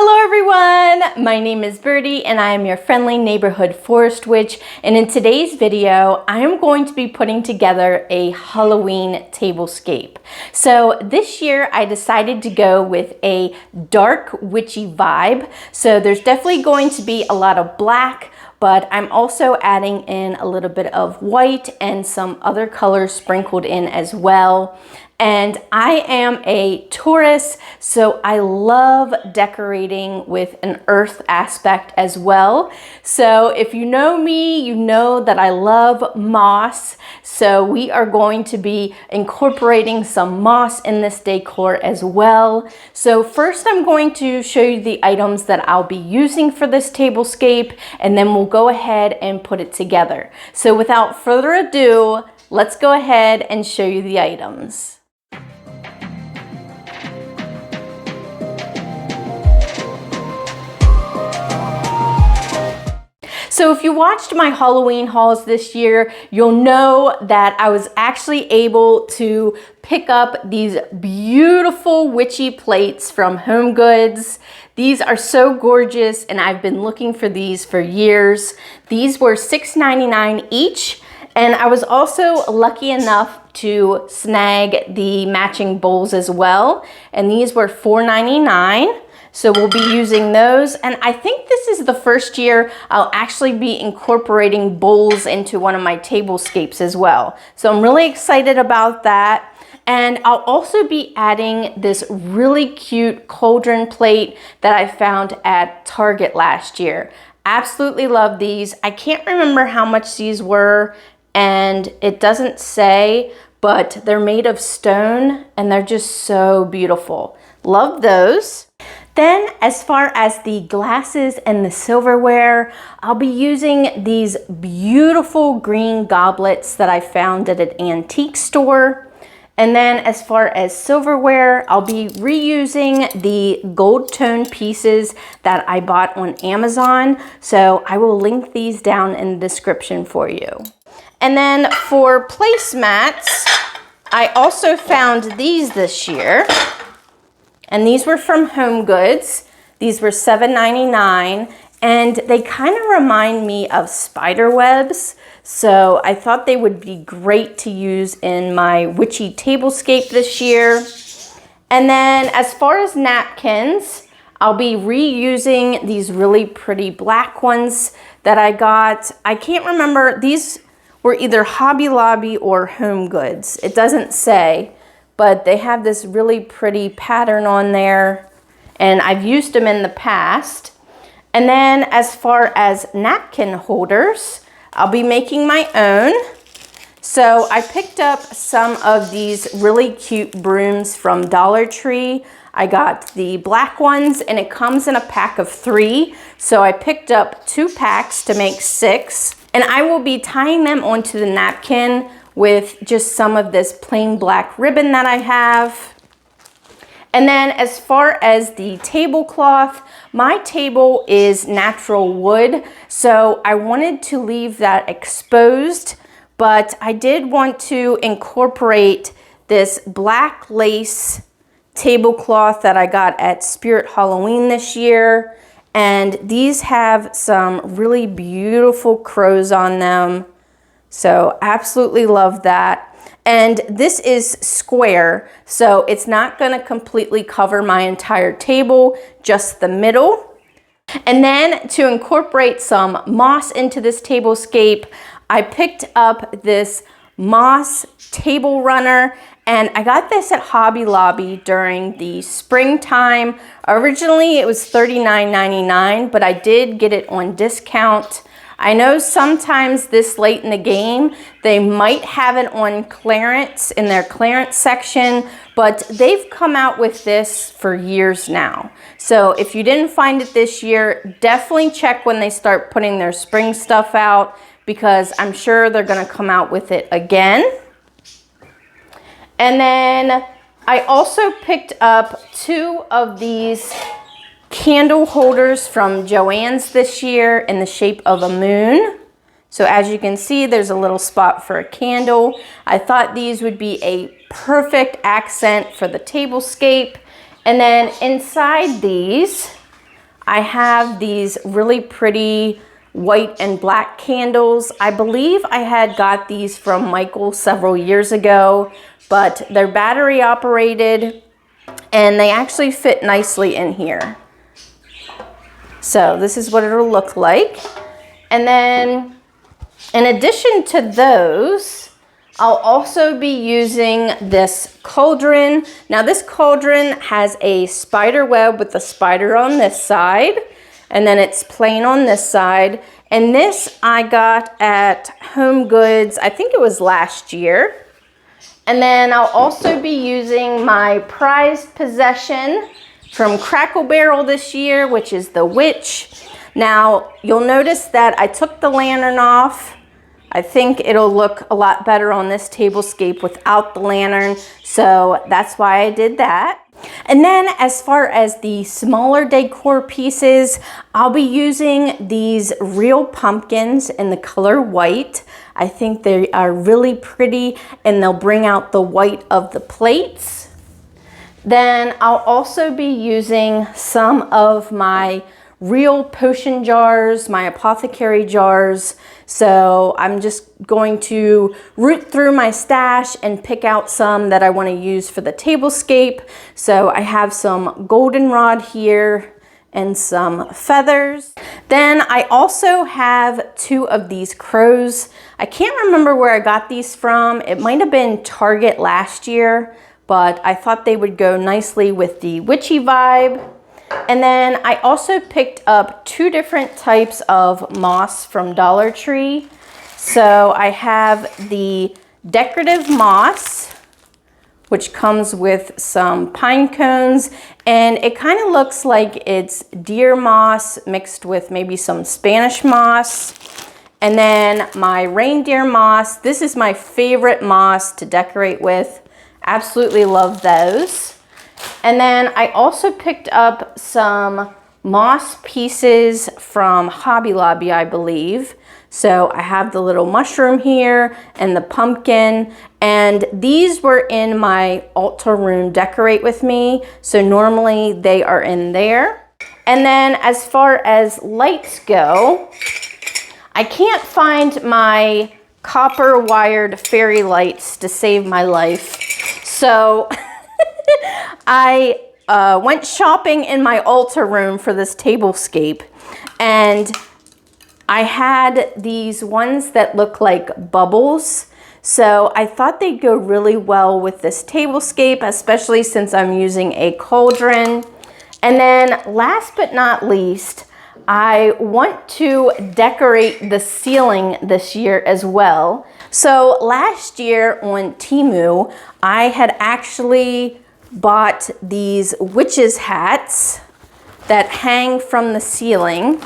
Hello everyone, my name is Birdie and I am your friendly neighborhood forest witch, and in today's video I am going to be putting together a Halloween tablescape. So this year I decided to go with a dark witchy vibe, so there's definitely going to be a lot of black, but I'm also adding in a little bit of white and some other colors sprinkled in as well. And I am a Taurus, so I love decorating with an earth aspect as well. So if you know me, you know that I love moss. So we are going to be incorporating some moss in this decor as well. So first I'm going to show you the items that I'll be using for this tablescape, and then we'll go ahead and put it together. So without further ado, let's go ahead and show you the items. So if you watched my Halloween hauls this year, you'll know that I was actually able to pick up these beautiful witchy plates from Home Goods. These are so gorgeous and I've been looking for these for years. These were $6.99 each, and I was also lucky enough to snag the matching bowls as well, and these were $4.99. So we'll be using those, and I think this is the first year I'll actually be incorporating bowls into one of my tablescapes as well. So I'm really excited about that. And I'll also be adding this really cute cauldron plate that I found at Target last year. Absolutely love these. I can't remember how much these were, and it doesn't say, but they're made of stone and they're just so beautiful. Love those. Then as far as the glasses and the silverware, I'll be using these beautiful green goblets that I found at an antique store. And then as far as silverware, I'll be reusing the gold tone pieces that I bought on Amazon. So I will link these down in the description for you. And then for placemats, I also found these this year. And these were from Home Goods. These were $7.99, and they kind of remind me of spider webs. So I thought they would be great to use in my witchy tablescape this year. And then as far as napkins, I'll be reusing these really pretty black ones that I got. I can't remember, these were either Hobby Lobby or Home Goods. It doesn't say, but they have this really pretty pattern on there, and I've used them in the past. And then as far as napkin holders, I'll be making my own. So I picked up some of these really cute brooms from Dollar Tree. I got the black ones, and it comes in a pack of 3. So I picked up 2 packs to make 6, and I will be tying them onto the napkin with just some of this plain black ribbon that I have. And then as far as the tablecloth, my table is natural wood, so I wanted to leave that exposed, but I did want to incorporate this black lace tablecloth that I got at Spirit Halloween this year. And these have some really beautiful crows on them. So absolutely love that. And this is square, so it's not going to completely cover my entire table, just the middle. And then to incorporate some moss into this tablescape, I picked up this moss table runner, and I got this at Hobby Lobby during the springtime. Originally it was $39.99, but I did get it on discount. I know sometimes this late in the game, they might have it on clearance in their clearance section, but they've come out with this for years now. So if you didn't find it this year, definitely check when they start putting their spring stuff out, because I'm sure they're gonna come out with it again. And then I also picked up 2 of these candle holders from Joann's this year in the shape of a moon. So as you can see, there's a little spot for a candle. I thought these would be a perfect accent for the tablescape. And then inside these, I have these really pretty white and black candles. I believe I had got these from Michael several years ago, but they're battery operated and they actually fit nicely in here. So this is what it'll look like. And then in addition to those, I'll also be using this cauldron. Now this cauldron has a spider web with the spider on this side, and then it's plain on this side. And this I got at Home Goods, I think it was last year. And then I'll also be using my prized possession from Crackle Barrel this year, which is the witch. Now you'll notice that I took the lantern off. I think it'll look a lot better on this tablescape without the lantern, so that's why I did that. And then as far as the smaller decor pieces, I'll be using these real pumpkins in the color white. I think they are really pretty and they'll bring out the white of the plates. Then I'll also be using some of my real potion jars, my apothecary jars. So I'm just going to root through my stash and pick out some that I want to use for the tablescape. So I have some goldenrod here and some feathers. Then I also have 2 of these crows. I can't remember where I got these from. It might have been Target last year, but I thought they would go nicely with the witchy vibe. And then I also picked up 2 different types of moss from Dollar Tree. So I have the decorative moss, which comes with some pine cones, and it kind of looks like it's deer moss mixed with maybe some Spanish moss. And then my reindeer moss. This is my favorite moss to decorate with. Absolutely love those. And then I also picked up some moss pieces from Hobby Lobby, I believe. So I have the little mushroom here and the pumpkin, and these were in my altar room decorate with me. So normally they are in there. And then as far as lights go, I can't find my copper wired fairy lights to save my life. So I went shopping in my altar room for this tablescape, and I had these ones that look like bubbles. So I thought they'd go really well with this tablescape, especially since I'm using a cauldron. And then last but not least, I want to decorate the ceiling this year as well. So last year on Temu, I had actually bought these witches hats that hang from the ceiling.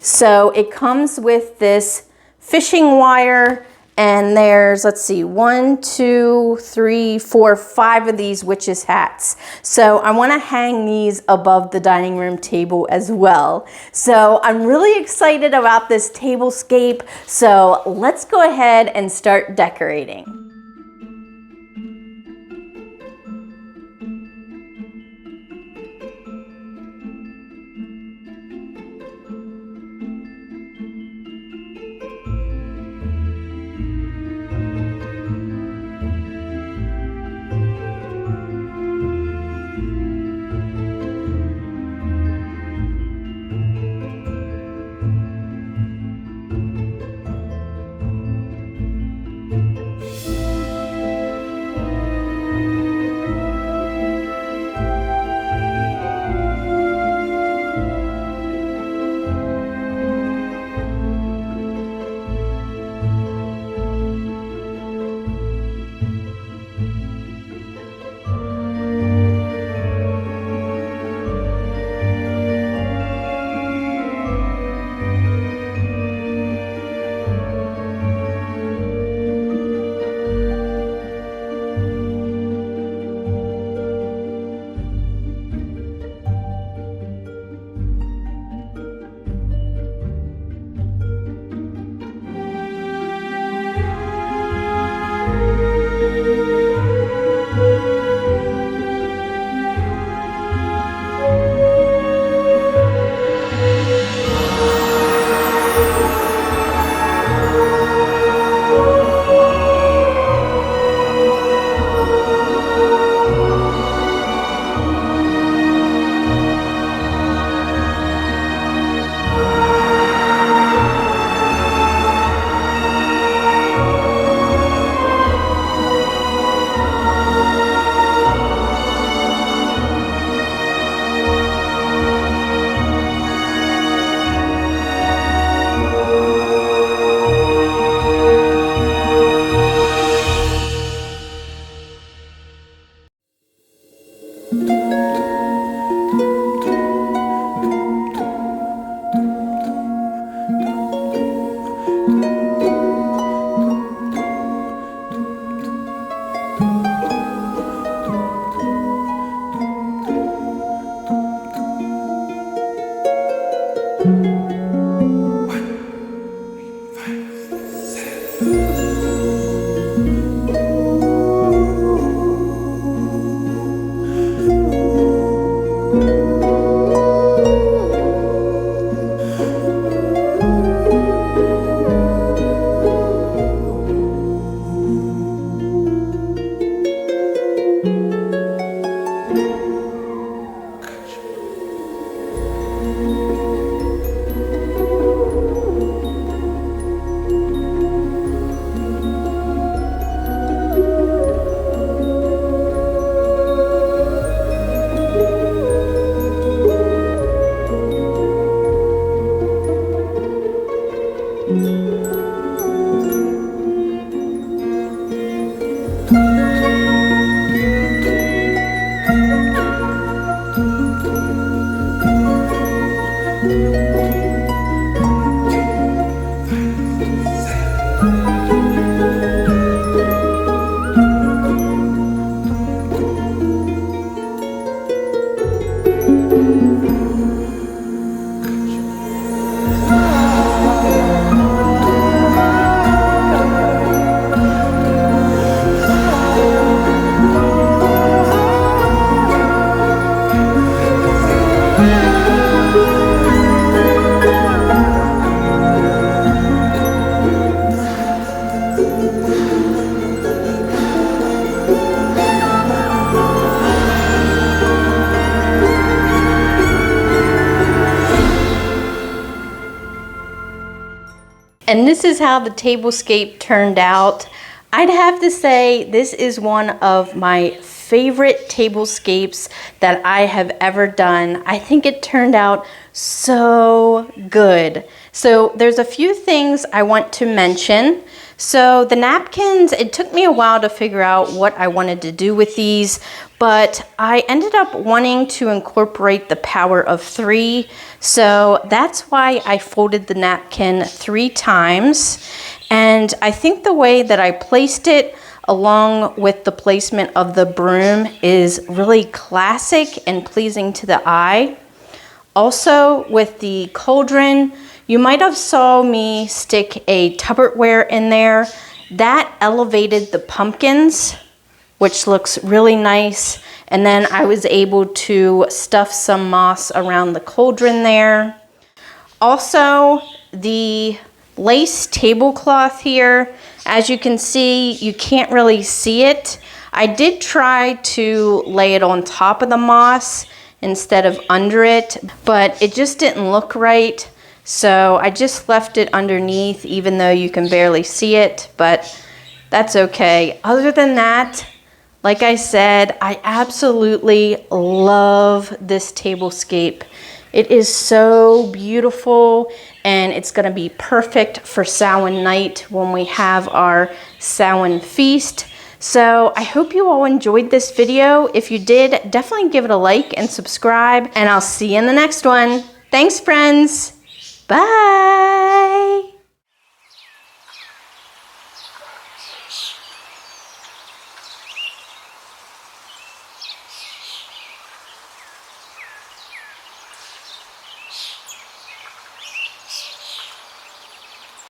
So it comes with this fishing wire, and there's, let's see, 1, 2, 3, 4, 5 of these witches hats. So I want to hang these above the dining room table as well. So I'm really excited about this tablescape. So let's go ahead and start decorating. And this is how the tablescape turned out. I'd have to say this is one of my favorite tablescapes that I have ever done. I think it turned out so good. So there's a few things I want to mention. So the napkins, it took me a while to figure out what I wanted to do with these, but I ended up wanting to incorporate the power of 3. So that's why I folded the napkin 3 times. And I think the way that I placed it along with the placement of the broom is really classic and pleasing to the eye. Also with the cauldron, you might have saw me stick a Tupperware in there. That elevated the pumpkins, which looks really nice. And then I was able to stuff some moss around the cauldron there. Also, the lace tablecloth here, as you can see, you can't really see it. I did try to lay it on top of the moss instead of under it, but it just didn't look right. So I just left it underneath, even though you can barely see it, but that's okay. Other than that, like I said, I absolutely love this tablescape. It is so beautiful, and it's gonna be perfect for Samhain night when we have our Samhain feast. So I hope you all enjoyed this video. If you did, definitely give it a like and subscribe, and I'll see you in the next one. Thanks, friends. Bye.